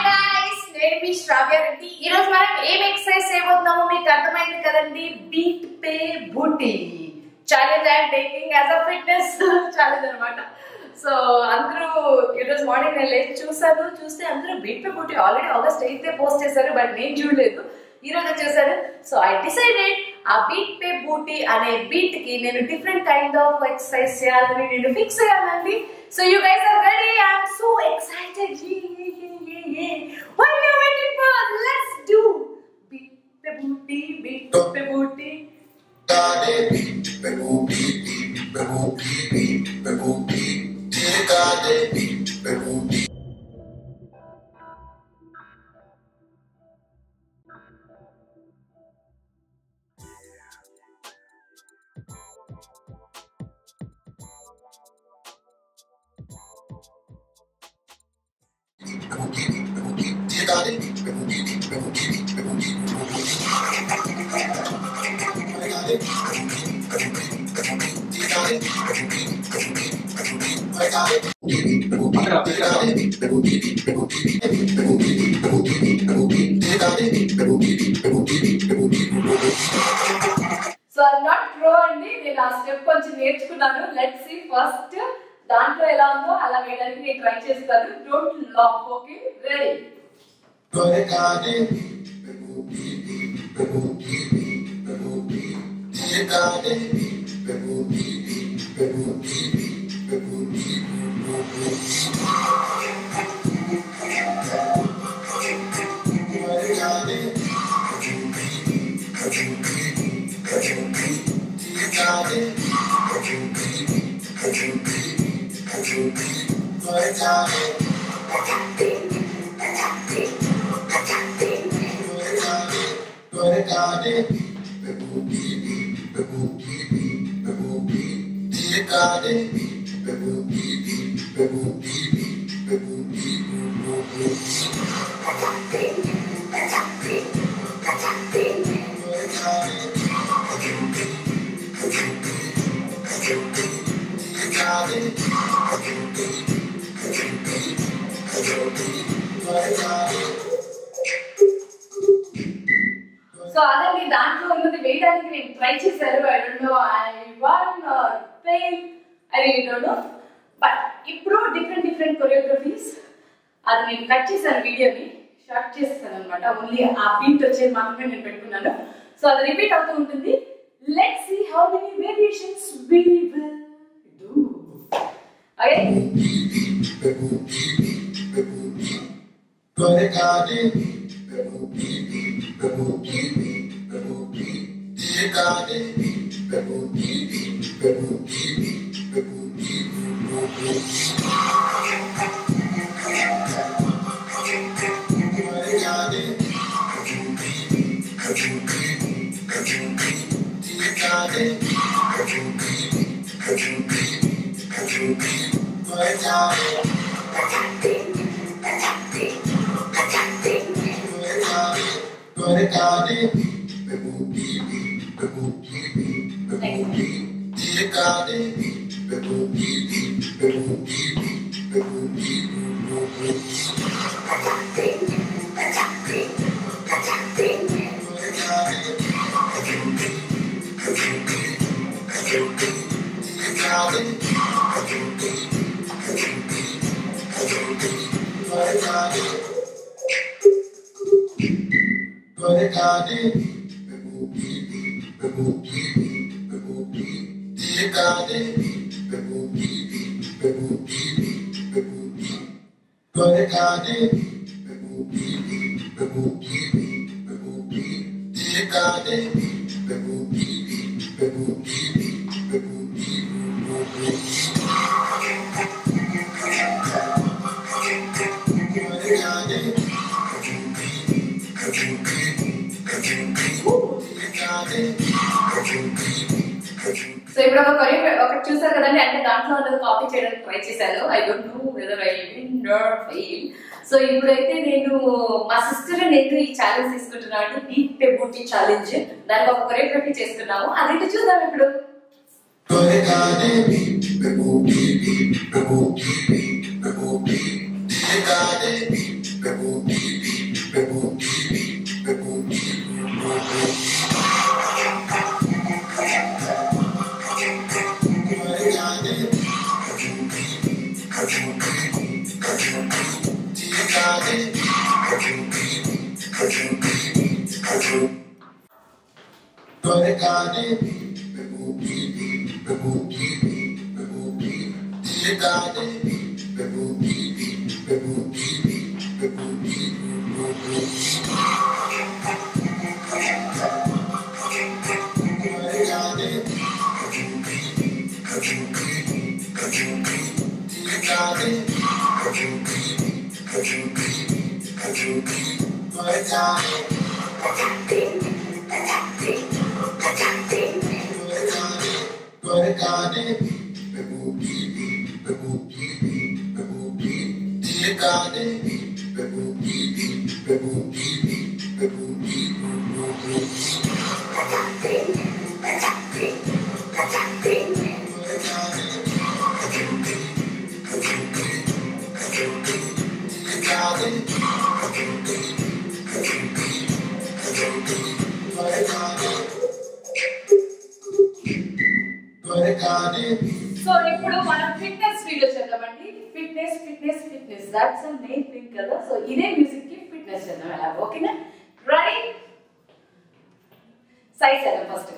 guys, నేను మీ శ్రావ్య రెడ్డి. ఈ రోజు మనం ఏం ఎక్సర్సైజ్ చేయబోతున్నామో మీకు అర్థమైంది కదండి. Beat Pe Booty challenge I'm taking as a fitness challenge అనమాట. సో అందరూ ఈరోజు మార్నింగ్ నేను లేచి చూస్తే అందరూ Beat Pe Booty already August 8th post చేశారు, బట్ నేను చూడలేదు, ఈ రోజు చేశాను. సో ఐ డిసైడెడ్ ఆ బీట్ పే బూటీ అనే బీట్ కి నేను డిఫరెంట్ కైండ్ ఆఫ్ ఎక్సర్సైజ్ చేయాలని నేను ఫిక్స్ అయ్యానండి. So you guys are ready? I'm so excited. What are you waiting for? Let's do beat the booty, beat the booty. Beat the booty, beat the booty, beat the booty. Beat the booty. So I'm not pro అండి, నేను ఆ step కొంచెం నేర్చుకున్నాను. Let's see first దాంట్లో ఎలా ఉందో అలా వేయడానికి నేను ట్రై చేస్తాను. Don't laugh, okay? Ready? So అదండి, దాంట్లో ఉన్నది వేయడానికి నేను ట్రై చేశాను. I don't know I one or fail, I really don't know. But ఇప్పుడు డిఫరెంట్ కొరియోగ్రఫీస్ అది నేను కట్ చేశాను, వీడియోని షార్ట్ చేసేసాను అనమాట. ఓన్లీ ఆ బీట్ వచ్చేది మాత్రమే నేను పెట్టుకున్నాను. సో అది రిపీట్ అవుతూ ఉంటుంది. Let's see how many variations we will do. Okay, so ఇప్పుడు ఒక కొరియో ఒకటి చూసారు కదండి, అంటే దాంట్లో ఉన్నది కాపీ చేయడానికి ట్రై చేశాను. I don't know whether I win are fail. So ఇప్పుడైతే నేను మా సిస్టర్ నేను ఈ ఛాలెంజ్ తీసుకుంటున్నాను, బీట్ పే బూటీ ఛాలెంజ్. దానికి ఒక కొరియోగ్రఫీ చేస్తున్నాము, అదైతే చూద్దాం ఇప్పుడు. సో ఇప్పుడు మనం ఫిట్నెస్ వీడియో చేద్దామండి. Fitness fitness fitness that's the main thing కదా. సో ఇదే మ్యూజిక్ కి ఫిట్నెస్ చేద్దాం ఎలా, ఓకేనా? రైట్, సైజ్ చేద్దాం ఫస్ట్.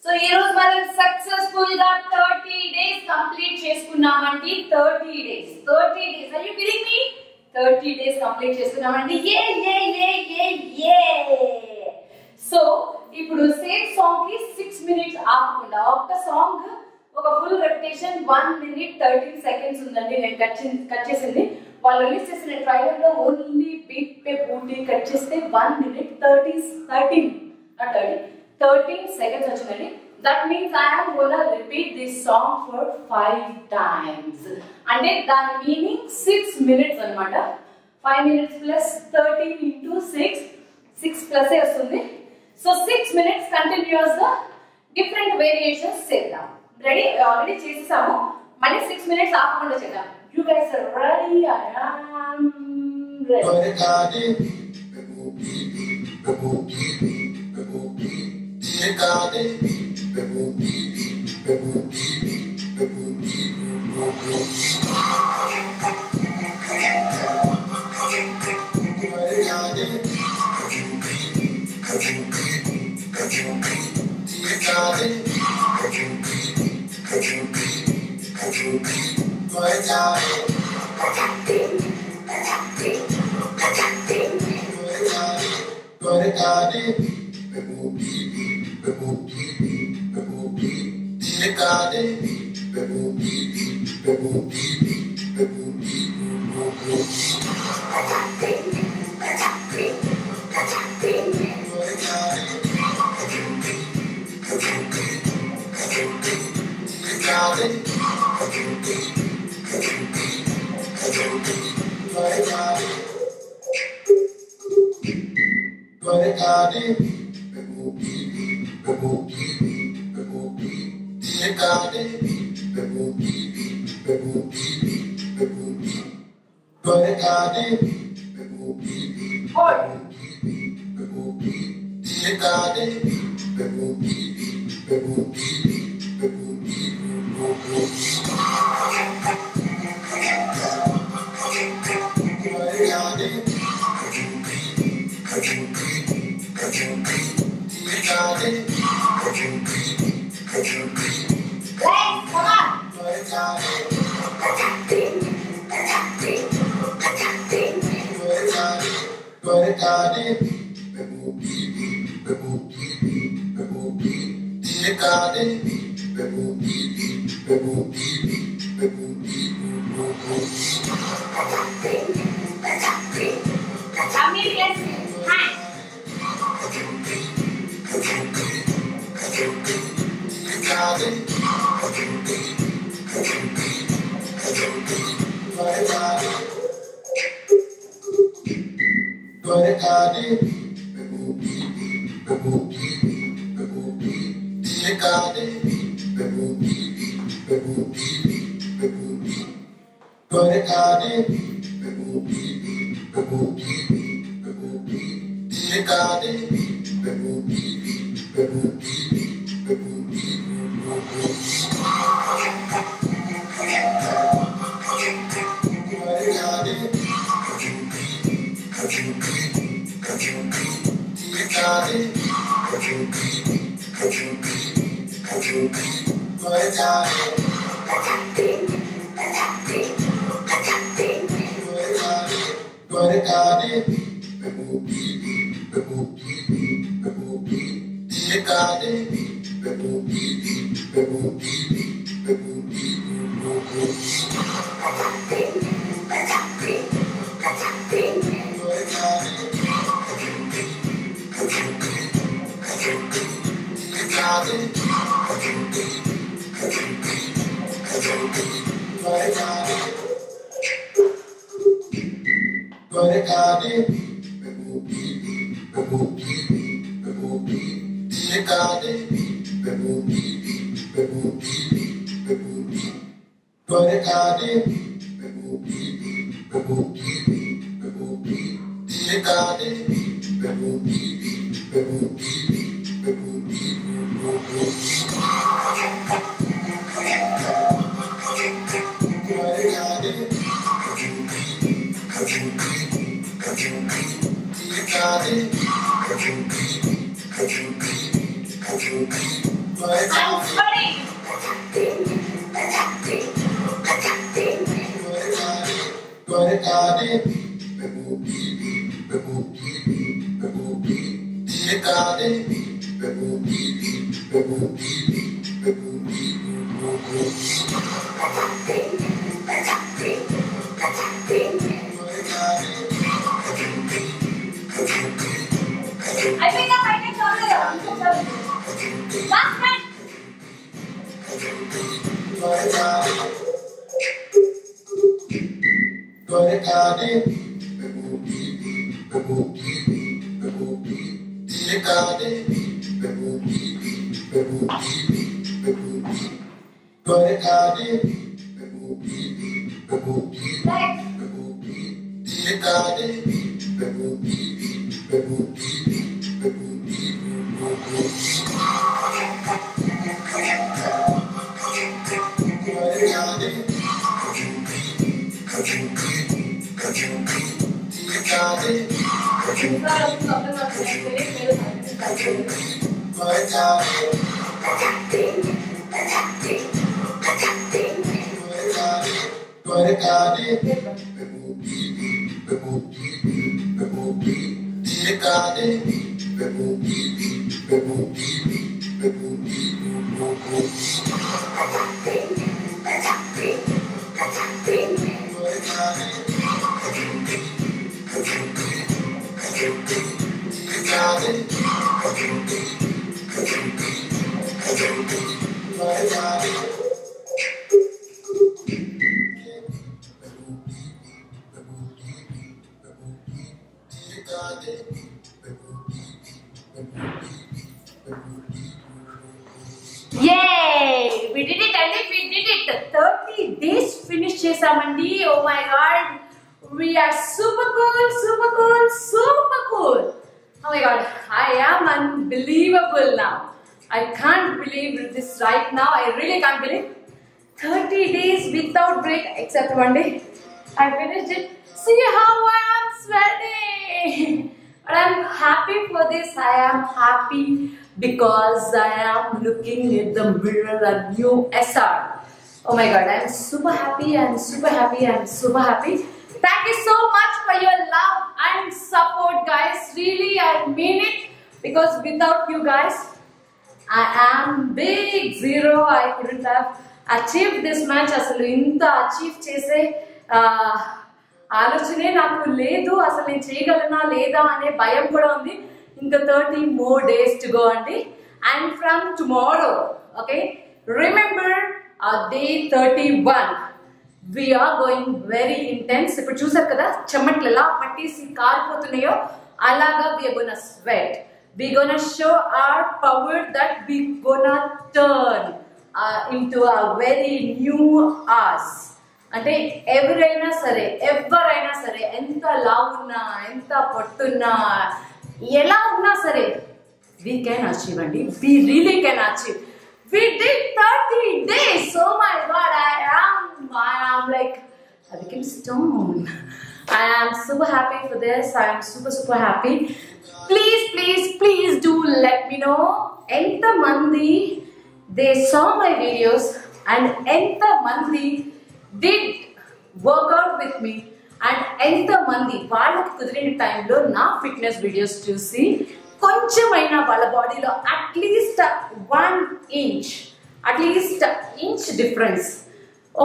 సో ఈ రోజు మనం సక్సెస్ఫుల్ గా 30 డేస్ కంప్లీట్ చేసుకున్నామండి. 30 days are you kidding me? 30 days complete చేసుకున్నామండి. సో ఇప్పుడు సేమ్ సాంగ్ కి 6 మినిట్స్ ఆపకుండా ఒక సాంగ్ ఒక ఫుల్ రెపిటేషన్ 1 minute 13 seconds ఉందండి. నేను కట్ చేసింది. వాళ్ళు రిలీజ్ చేసిన ట్రైలర్ లో ఓన్లీ బీట్ పే బూటీ కట్ చేస్తే 1 minute 13 seconds వచ్చిందండి. That means I am gonna repeat this song for 5 times. అంటే దాని మీనింగ్ 6 minutes అన్నమాట. 5 minutes plus 13 into 6 plus వస్తుంది. సో 6 minutes కంటిన్యూస్ గా డిఫరెంట్ వేరియేషన్స్ చేద్దాం. రెడీ? ఆల్రెడీ చేసేసాము. మళ్ళీ 6 minutes ఆపకుండా చేద్దాం. You guys are ready? I am ready. Yay! We did it, and we did it. 30 days finish chesamandi. Oh my god. We are super cool, super cool, super cool. Oh my god. I am unbelievable now. I can't believe this right now. I really can't believe. 30 days without break except one day. I finished it. See how I am sweating. But I'm happy for this. I am happy because I am looking at the mirror and new SR. Oh my god, I'm super happy, I'm super happy, I'm super happy. Thank you so much for your love and support, guys. Really, I mean it, because without you guys, I am big zero. I couldn't have achieved this match. Asalu inta achieve chese ఆలోచనే నాకు లేదు. అసలు నేను చేయగలనా లేదా అనే భయం కూడా ఉంది. ఇంకా 30 more days to go అండి. And from tomorrow, okay, remember day 31, we are going very intense. ఇప్పుడు చూసారు కదా చెమట్లు ఎలా పట్టేసి కారిపోతున్నాయో అలాగా we are gonna sweat. We gonna show our power that we gonna turn into a very new us. అంటే ఎవరైనా సరే ఎంత లావు ఉన్నా ఎంత పొట్టున్నా ఎలా ఉన్నా సరే we can achieve అండి. We really can achieve. We did 30 days. Oh my god, I am like I became stone. I am super happy for this. I am super happy. Please do let me know enta mandi they saw my videos and enta mandi did work out with me and enta mandi వాళ్ళకి కుదిరిన టైంలో నా fitness videos చూసి కొంచెమైనా వాళ్ళ బాడీలో at least 1 inch at least inch difference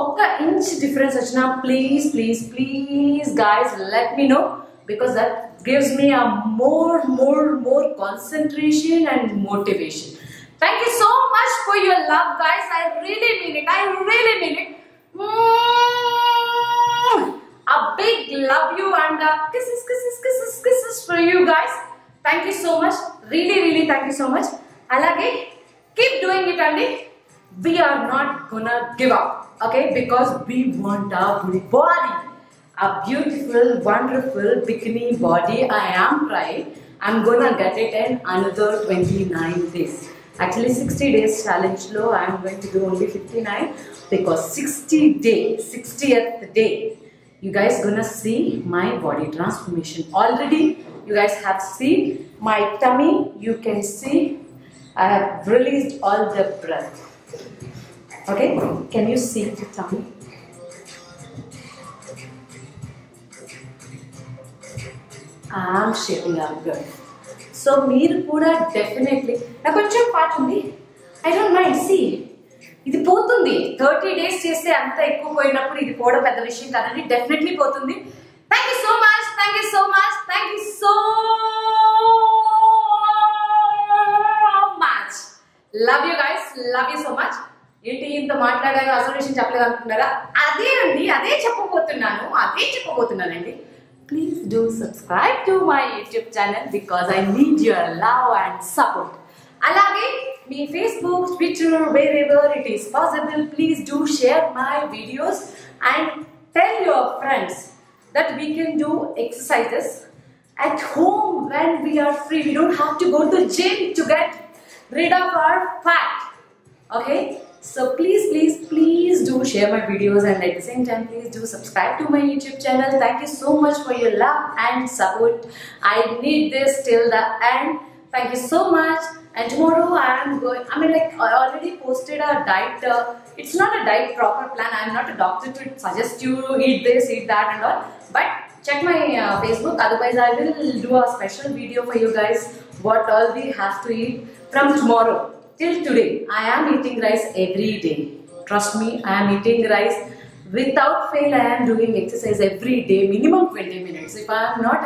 ఒక్క inch difference వచ్చినా please guys let me know, because that gives me a more concentration and motivation. Thank you so much for your love, guys. I really mean it. I really mean it. A big love you and kisses, kisses, kisses, kisses for you guys. Thank you so much. Really, really thank you so much. Alage, keep doing it, Andy. We are not gonna give up, okay? Because we want our body, a beautiful, wonderful bikini body. I am trying. I'm gonna get it in another 29 days. Actually 60 days challenge low, I'm going to do only 59 because 60th day, you guys gonna see my body transformation. Already you guys have seen my tummy. You can see I have released all the breath. Okay, can you see the tummy? I'm shaping up good. So మీరు కూడా definitely నాకు కొంచెం పాట ఉంది. I don't mind. See, ఇది పోతుంది. 30 days చేస్తే అంత ఎక్కువ పోయినప్పుడు ఇది పోవడం పెద్ద విషయం కాదండి. డెఫినెట్లీ పోతుంది. Thank you so much. Thank you so much. Thank you so much. Love you guys. Love you so much. ఏంటి ఇంత మాట్లాడాను, అసలు విషయం చెప్పలేదు అనుకుంటున్నారా? అదే అండి, అదే చెప్పబోతున్నానండి. Please do subscribe to my YouTube channel because I need your love and support. Alage, me Facebook, Twitter, wherever it is possible, please do share my videos and tell your friends that we can do exercises at home when we are free. We don't have to go to the gym to get rid of our fat. Okay? So please do share my videos and at the same time please do subscribe to my YouTube channel. Thank you so much for your love and support. I need this till the end. Thank you so much. And tomorrow I already posted a diet. It's not a diet proper plan. I'm not a doctor to suggest you eat this, eat that and all. But check my Facebook. Otherwise I will do a special video for you guys what all we have to eat from tomorrow. Till today, I am eating rice every day. Trust me, I am eating rice without fail. I am doing exercise every day, minimum 20 minutes. If I am not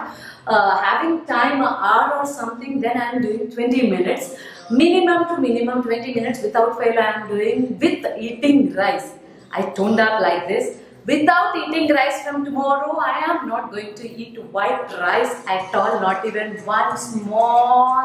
having time, an hour or something, then I am doing 20 minutes. Minimum 20 minutes without fail I am doing with eating rice. I toned up like this. Without eating rice from tomorrow, I am not going to eat white rice at all. Not even one small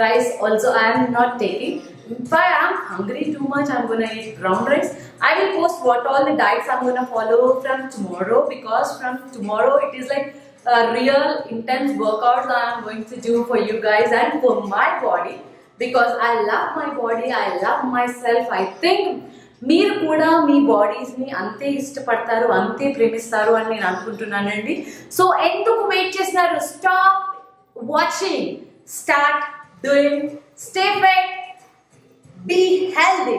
rice also I am not taking. If I am hungry too much, I am going to eat brown rice. I will post what all the diets I am going to follow from tomorrow, because from tomorrow it is like a real intense workouts I am going to do for you guys and for my body, because I love my body, I love myself. I think మీరు కూడా మీ బాడీస్ని అంతే ఇష్టపడతారు, అంతే ప్రేమిస్తారు అని నేను అనుకుంటున్నానండి. So ఎందుకు వెయిట్ చేస్తున్నారు? Stop watching, start doing, stay fit, be healthy.